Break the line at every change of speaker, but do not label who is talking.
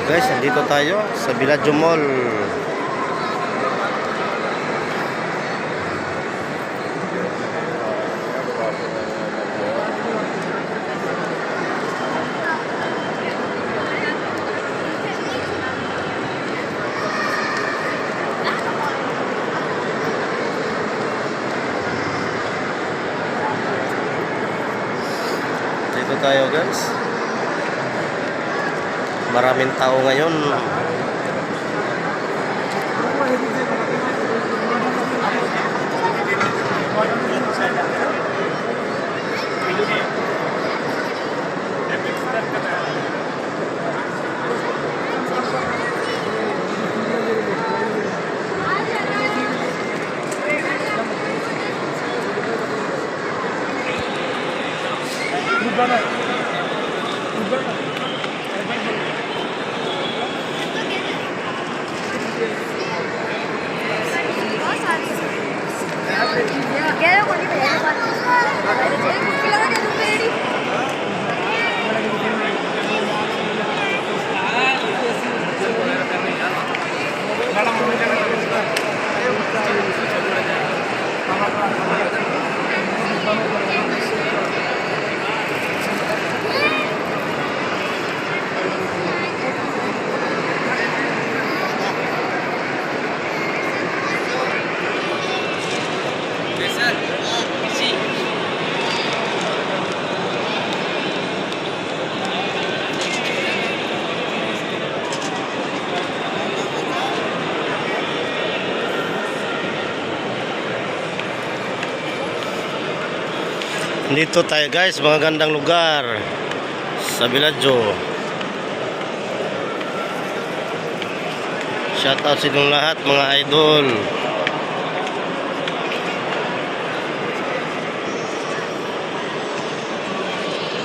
Guys, nandito tayo sa Villaggio Mall. Dito tayo guys. Maraming tao ngayon. Dito tayo guys, mga gandang lugar sa Villaggio. Shout out sa inyong lahat mga idol.